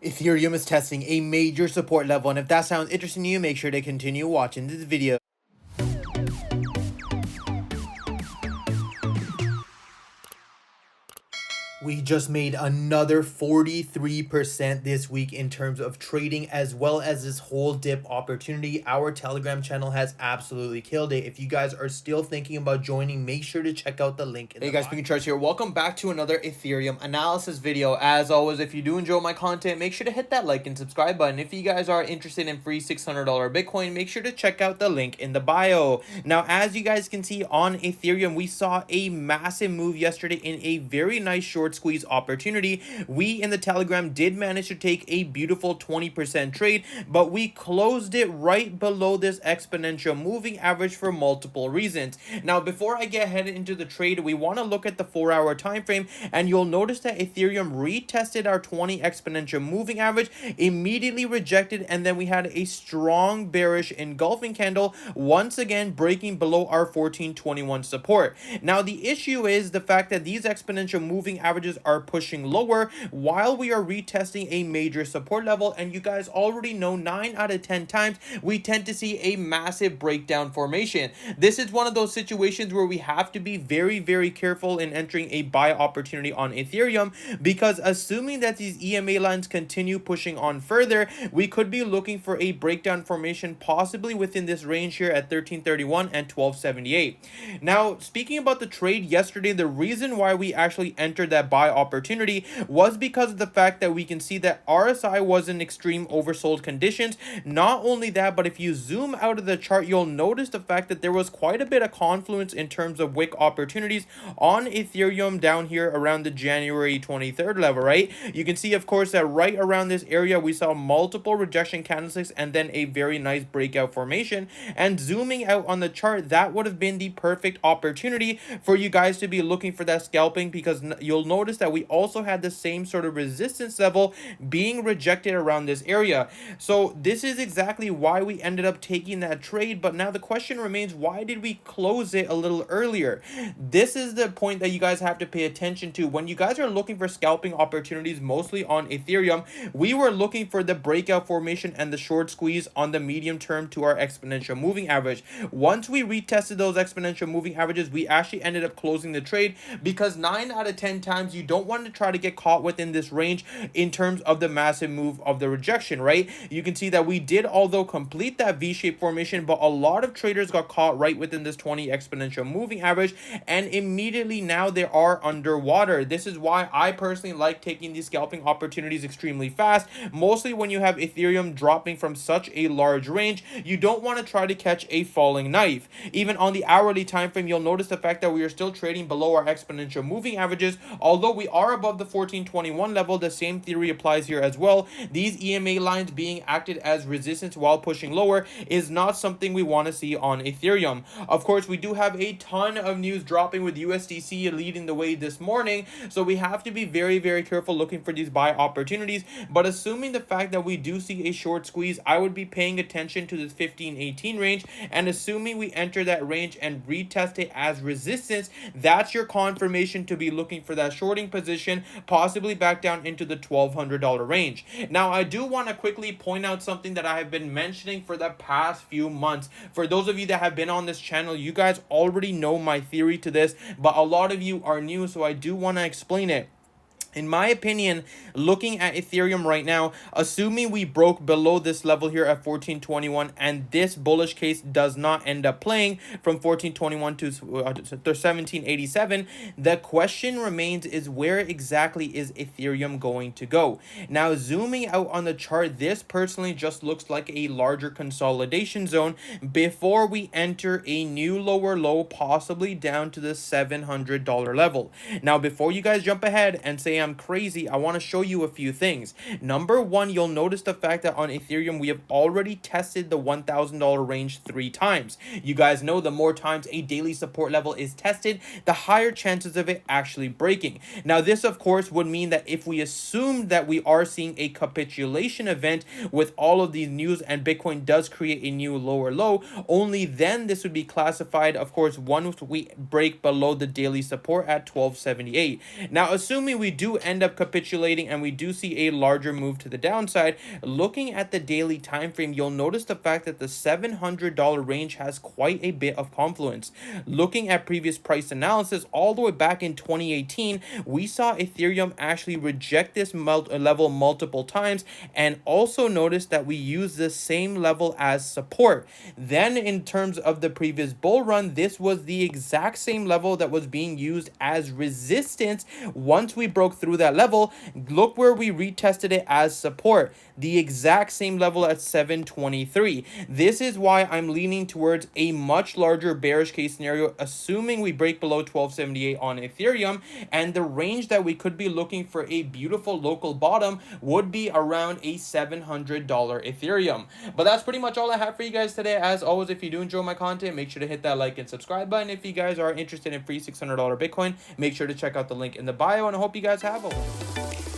Ethereum is testing a major support level, and if that sounds interesting to you, make sure to continue watching this video. We just made another 43% this week in terms of trading, as well as this whole dip opportunity. Our Telegram channel has absolutely killed it. If you guys are still thinking about joining, make sure to check out the link in the bio. Hey guys, Pingu Charts here. Welcome back to another Ethereum analysis video. As always, if you do enjoy my content, make sure to hit that like and subscribe button. If you guys are interested in free $600 Bitcoin, make sure to check out the link in the bio. Now, as you guys can see on Ethereum, we saw a massive move yesterday in a very nice short squeeze opportunity. We in the Telegram did manage to take a beautiful 20% trade, but we closed it right below this exponential moving average for multiple reasons. Now, before I get headed into the trade, we want to look at the 4-hour time frame, and you'll notice that Ethereum retested our 20 exponential moving average, immediately rejected, and then we had a strong bearish engulfing candle, once again breaking below our 1421 support. Now, the issue is the fact that these exponential moving averages are pushing lower while we are retesting a major support level, and you guys already know 9 out of 10 times we tend to see a massive breakdown formation. This is one of those situations where we have to be very careful in entering a buy opportunity on Ethereum, because assuming that these EMA lines continue pushing on further, we could be looking for a breakdown formation possibly within this range here at 1331 and 1278. Now, speaking about the trade yesterday, the reason why we actually entered that buy opportunity was because of the fact that we can see that RSI was in extreme oversold conditions. Not only that, but if you zoom out of the chart, you'll notice the fact that there was quite a bit of confluence in terms of wick opportunities on Ethereum down here around the January 23rd level, right? You can see, of course, that right around this area we saw multiple rejection candlesticks and then a very nice breakout formation. And zooming out on the chart, that would have been the perfect opportunity for you guys to be looking for that scalping, because you'll notice that we also had the same sort of resistance level being rejected around this area. So this is exactly why we ended up taking that trade. But now the question remains, why did we close it a little earlier? This is the point that you guys have to pay attention to. When you guys are looking for scalping opportunities, mostly on Ethereum, we were looking for the breakout formation and the short squeeze on the medium term to our exponential moving average. Once we retested those exponential moving averages, we actually ended up closing the trade, because 9 out of 10 times you don't want to try to get caught within this range in terms of the massive move of the rejection, right? You can see that we did, although, complete that V-shaped formation, but a lot of traders got caught right within this 20 exponential moving average, and immediately now they are underwater. This is why I personally like taking these scalping opportunities extremely fast. Mostly when you have Ethereum dropping from such a large range, you don't want to try to catch a falling knife. Even on the hourly time frame, you'll notice the fact that we are still trading below our exponential moving averages. Although we are above the 1421 level, the same theory applies here as well. These EMA lines being acted as resistance while pushing lower is not something we want to see on Ethereum. Of course, we do have a ton of news dropping, with USDC leading the way this morning, so we have to be very careful looking for these buy opportunities. But assuming the fact that we do see a short squeeze, I would be paying attention to this 1518 range, and assuming we enter that range and retest it as resistance, that's your confirmation to be looking for that shorting position, possibly back down into the $1,200 range. Now, I do want to quickly point out something that I have been mentioning for the past few months. For those of you that have been on this channel, you guys already know my theory to this, but a lot of you are new, so I do want to explain it. In my opinion, looking at Ethereum right now, assuming we broke below this level here at 1421, and this bullish case does not end up playing from 1421 to 1787, the question remains is, where exactly is Ethereum going to go? Now, zooming out on the chart, this personally just looks like a larger consolidation zone before we enter a new lower low, possibly down to the $700 level. Now, before you guys jump ahead and say I'm crazy, I want to show you a few things. Number one, you'll notice the fact that on Ethereum we have already tested the $1,000 range 3 times. You guys know the more times a daily support level is tested, the higher chances of it actually breaking. Now, this of course would mean that if we assume that we are seeing a capitulation event with all of these news and Bitcoin does create a new lower low, only then this would be classified, of course, once we break below the daily support at 1278. Now, assuming we do do end up capitulating and we do see a larger move to the downside, looking at the daily time frame, you'll notice the fact that the $700 range has quite a bit of confluence. Looking at previous price analysis all the way back in 2018, we saw Ethereum actually reject this level multiple times, and also notice that we use the same level as support. Then in terms of the previous bull run, this was the exact same level that was being used as resistance. Once we broke through that level, look where we retested it as support, the exact same level at 723. This is why I'm leaning towards a much larger bearish case scenario, assuming we break below 1278 on Ethereum, and the range that we could be looking for a beautiful local bottom would be around a $700 Ethereum. But that's pretty much all I have for you guys today. As always, if you do enjoy my content, make sure to hit that like and subscribe button. If you guys are interested in free $600 Bitcoin, make sure to check out the link in the bio, and I hope you guys have a one.